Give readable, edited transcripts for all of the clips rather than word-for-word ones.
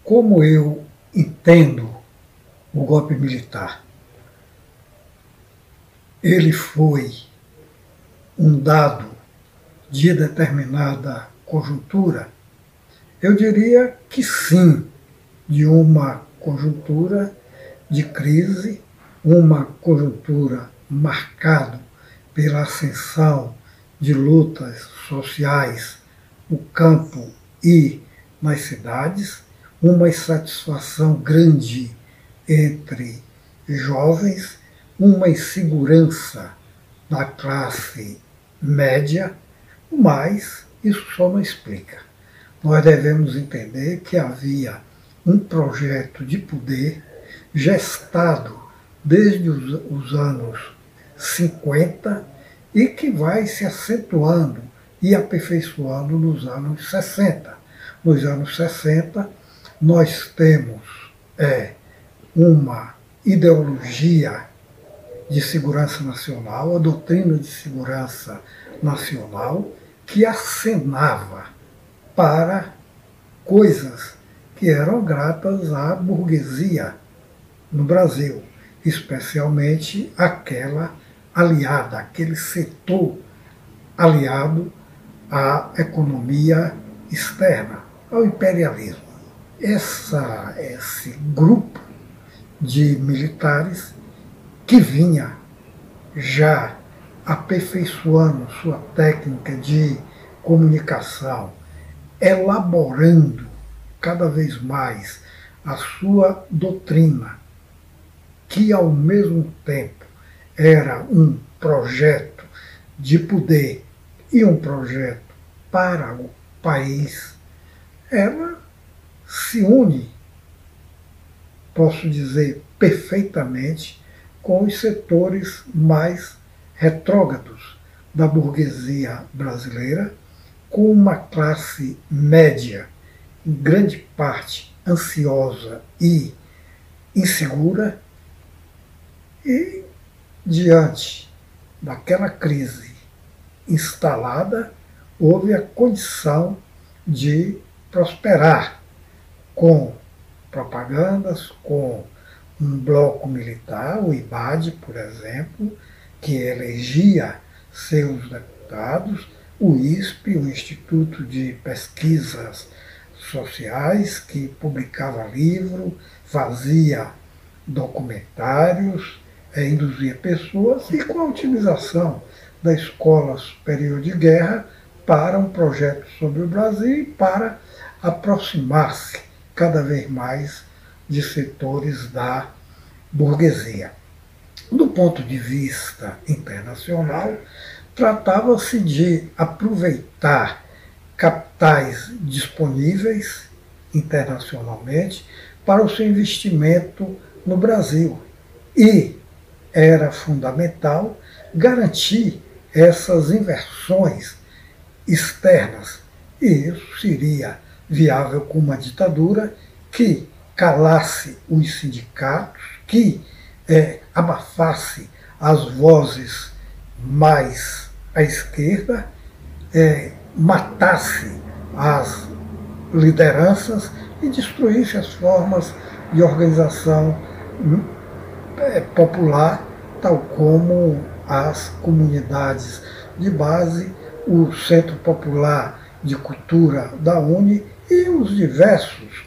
Como eu entendo o golpe militar? Ele foi um dado de determinada conjuntura? Eu diria que sim, de uma conjuntura de crise, uma conjuntura marcada pela ascensão de lutas sociais no campo e nas cidades, uma insatisfação grande entre jovens, uma insegurança da classe média, mas isso só não explica. Nós devemos entender que havia um projeto de poder gestado desde os anos 50 e que vai se acentuando e aperfeiçoando nos anos 60. Nos anos 60, nós temos uma ideologia de segurança nacional, a doutrina de segurança nacional, que acenava para coisas que eram gratas à burguesia no Brasil, especialmente aquela aliada, aquele setor aliado à economia externa, ao imperialismo. Esse grupo de militares que vinha já aperfeiçoando sua técnica de comunicação, elaborando cada vez mais a sua doutrina, que ao mesmo tempo era um projeto de poder e um projeto para o país, ela se une, posso dizer, perfeitamente com os setores mais retrógrados da burguesia brasileira, com uma classe média, em grande parte ansiosa e insegura, e diante daquela crise instalada, houve a condição de prosperar com propagandas, com um bloco militar, o IBAD, por exemplo, que elegia seus deputados, o ISP, o Instituto de Pesquisas Sociais, que publicava livro, fazia documentários, induzia pessoas, e com a utilização da Escola Superior de Guerra para um projeto sobre o Brasil e para aproximar-se cada vez mais de setores da burguesia. Do ponto de vista internacional, tratava-se de aproveitar capitais disponíveis internacionalmente para o seu investimento no Brasil. E era fundamental garantir essas inversões externas. E isso seria viável com uma ditadura que calasse os sindicatos, que abafasse as vozes mais à esquerda, matasse as lideranças e destruísse as formas de organização popular, tal como as comunidades de base, o Centro Popular de Cultura da UNE e os diversos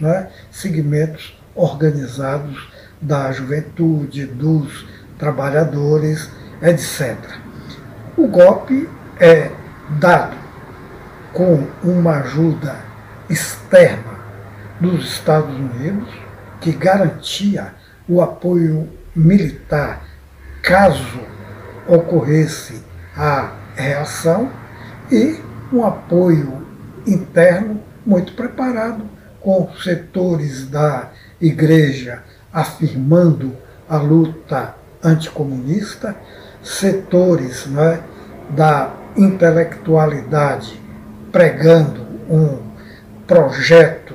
segmentos organizados da juventude, dos trabalhadores, etc. O golpe é dado com uma ajuda externa dos Estados Unidos, que garantia o apoio militar caso ocorresse a reação, e um apoio interno muito preparado, com setores da igreja afirmando a luta anticomunista, setores da intelectualidade pregando um projeto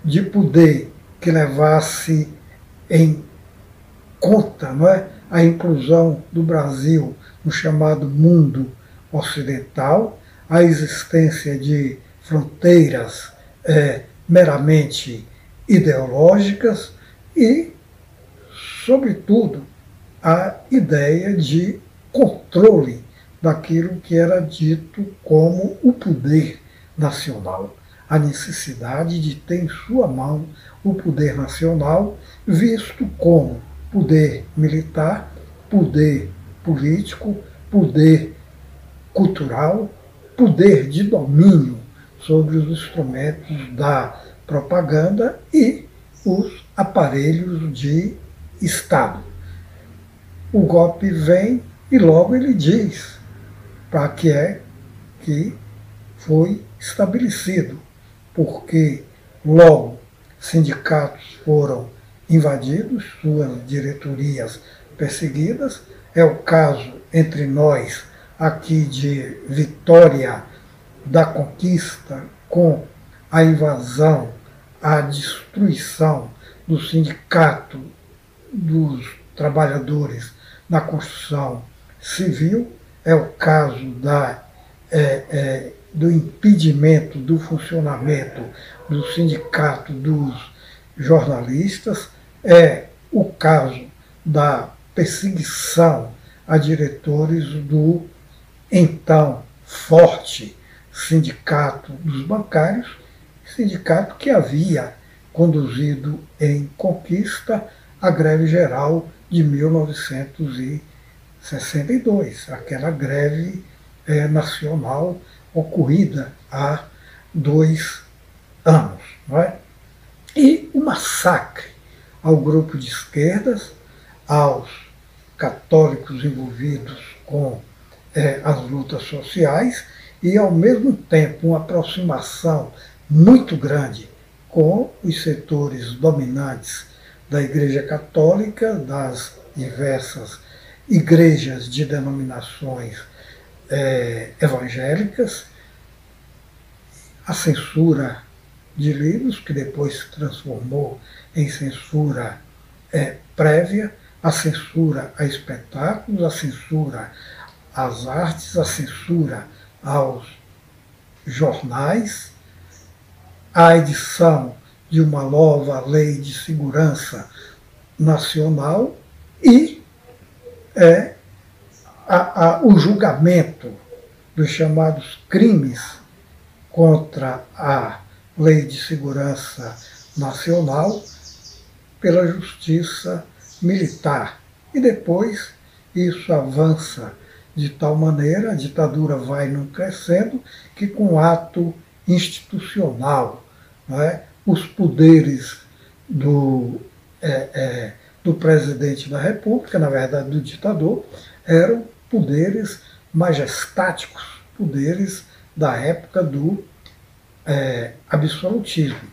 de poder que levasse em conta a inclusão do Brasil no chamado mundo ocidental, a existência de fronteiras meramente ideológicas e, sobretudo, a ideia de controle daquilo que era dito como o poder nacional, a necessidade de ter em sua mão o poder nacional, visto como poder militar, poder político, poder cultural, poder de domínio sobre os instrumentos da propaganda e os aparelhos de Estado. O golpe vem e logo ele diz para que é que foi estabelecido, porque logo sindicatos foram invadidos, suas diretorias perseguidas. É o caso entre nós aqui de Vitória da Conquista, com a invasão, a destruição do sindicato dos trabalhadores na construção civil. É o caso do impedimento do funcionamento do sindicato dos jornalistas, é o caso da perseguição a diretores do então forte sindicato dos bancários, sindicato que havia conduzido em conquista a greve geral de 1962, aquela greve nacional ocorrida há 2 anos. Não é? E o massacre ao grupo de esquerdas, aos católicos envolvidos com as lutas sociais e, ao mesmo tempo, uma aproximação muito grande com os setores dominantes da Igreja Católica, das diversas igrejas de denominações evangélicas, a censura de livros, que depois se transformou em censura prévia, a censura a espetáculos, a censura às artes, a censura aos jornais, a edição de uma nova lei de segurança nacional e o julgamento dos chamados crimes contra a Lei de Segurança Nacional pela Justiça Militar. E depois isso avança de tal maneira, a ditadura vai num crescendo, que com ato institucional, não é, os poderes do presidente da República, na verdade do ditador, eram poderes majestáticos, poderes da época do absolutismo.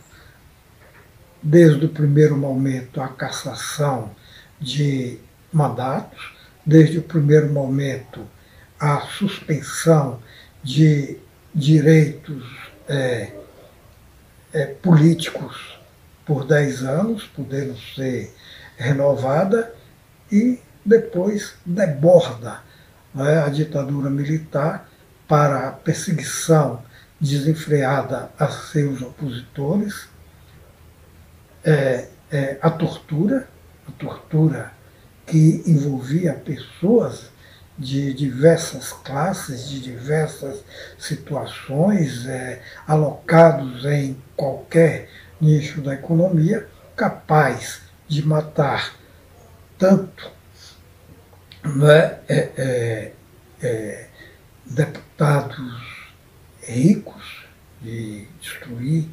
Desde o primeiro momento, a cassação de mandatos, desde o primeiro momento, a suspensão de direitos políticos por 10 anos, podendo ser renovada, e depois deborda, a ditadura militar para a perseguição desenfreada a seus opositores, a tortura que envolvia pessoas de diversas classes, de diversas situações, alocados em qualquer nicho da economia, capaz de matar tanto deputados ricos, de destruir,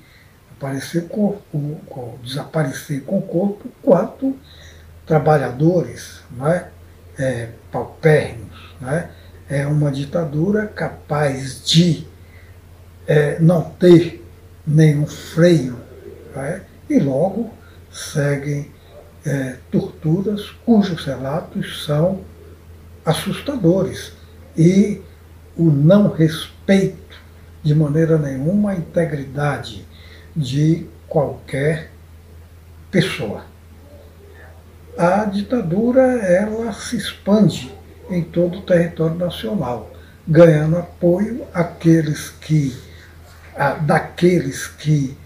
desaparecer com o corpo, quanto trabalhadores, paupérrimos. É uma ditadura capaz de não ter nenhum freio, e logo seguem torturas cujos relatos são assustadores, e o não respeito de maneira nenhuma à integridade de qualquer pessoa. A ditadura, ela se expande em todo o território nacional, ganhando apoio daqueles que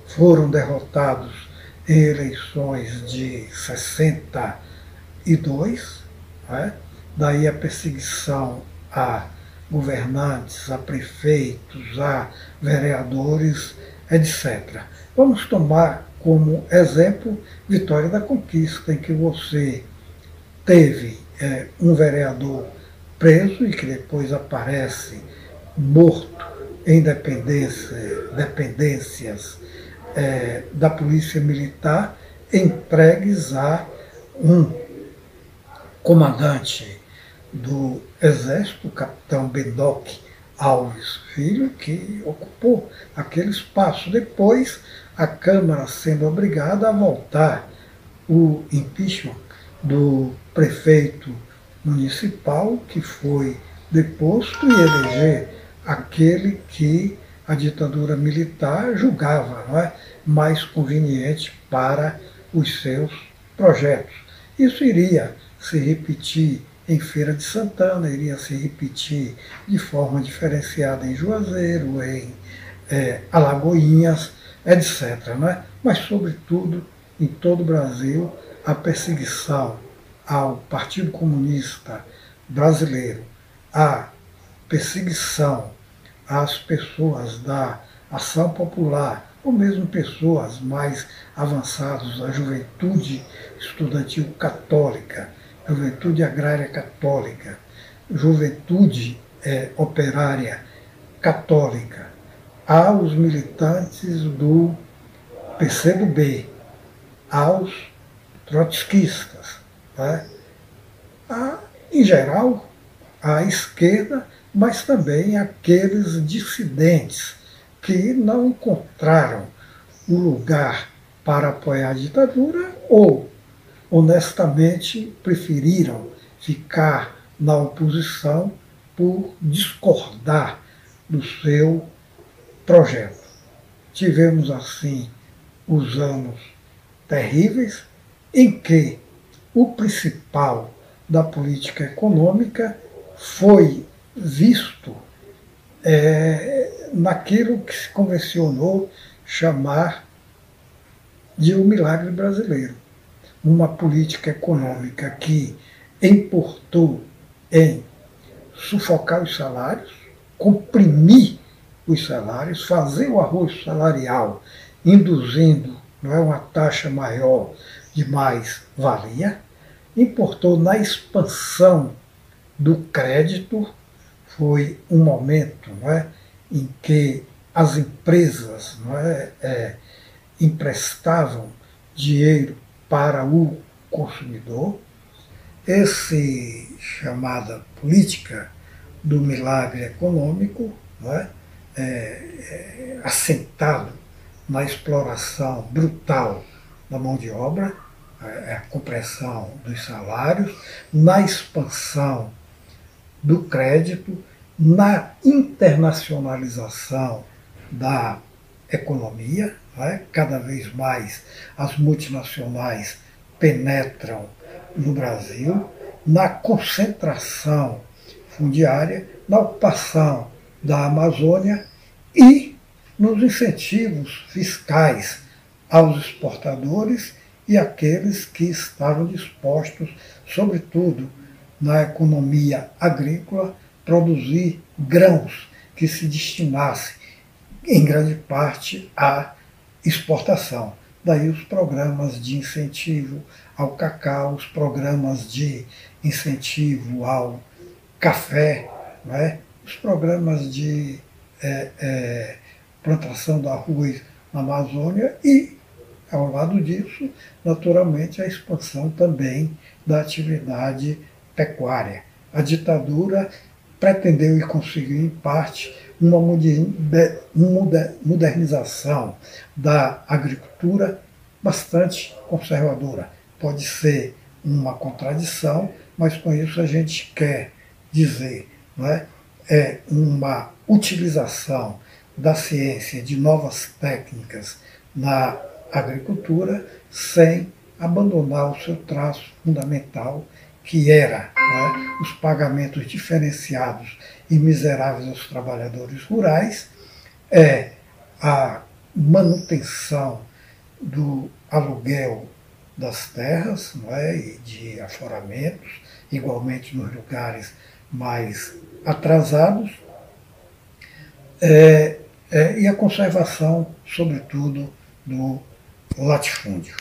foram derrotados em eleições de 62, né? Daí a perseguição a governantes, a prefeitos, a vereadores, etc. Vamos tomar como exemplo Vitória da Conquista, em que você teve um vereador preso e que depois aparece morto em dependências da Polícia Militar, entregues a um comandante do Exército, o capitão Bendoc Alves Filho, que ocupou aquele espaço. Depois, a Câmara sendo obrigada a voltar o impeachment do prefeito municipal, que foi deposto, e eleger aquele que a ditadura militar julgava, não é, mais conveniente para os seus projetos. Isso iria se repetir em Feira de Santana, iria se repetir de forma diferenciada em Juazeiro, em Alagoinhas, etc. Não é? Mas, sobretudo, em todo o Brasil, a perseguição ao Partido Comunista Brasileiro, a perseguição às pessoas da Ação Popular, ou mesmo pessoas mais avançadas, a juventude estudantil católica, juventude agrária católica, juventude operária católica, aos militantes do PCdoB, aos trotskistas, né? Em geral, à esquerda, mas também aqueles dissidentes que não encontraram o lugar para apoiar a ditadura ou, honestamente, preferiram ficar na oposição por discordar do seu projeto. Tivemos, assim, os anos terríveis em que o principal da política econômica foi visto naquilo que se convencionou chamar de um milagre brasileiro. Uma política econômica que importou em sufocar os salários, comprimir os salários, fazer o arroz salarial, induzindo, não é, uma taxa maior de mais-valia, importou na expansão do crédito. Foi um momento, não é, em que as empresas, não é, emprestavam dinheiro para o consumidor. Esse chamada política do milagre econômico, não é, assentado na exploração brutal da mão de obra, a compressão dos salários, na expansão do crédito, na internacionalização da economia, né? Cada vez mais as multinacionais penetram no Brasil, na concentração fundiária, na ocupação da Amazônia e nos incentivos fiscais aos exportadores e àqueles que estavam dispostos, sobretudo na economia agrícola, produzir grãos que se destinassem em grande parte à exportação. Daí os programas de incentivo ao cacau, os programas de incentivo ao café, né? Os programas de plantação do arroz na Amazônia e, ao lado disso, naturalmente, a expansão também da atividade pecuária. A ditadura pretendeu e conseguiu, em parte, uma modernização da agricultura bastante conservadora. Pode ser uma contradição, mas com isso a gente quer dizer, não é, uma utilização da ciência de novas técnicas na agricultura sem abandonar o seu traço fundamental, que era, né, os pagamentos diferenciados e miseráveis aos trabalhadores rurais, a manutenção do aluguel das terras, não é? E de afloramentos, igualmente nos lugares mais atrasados, e a conservação, sobretudo, do latifúndio.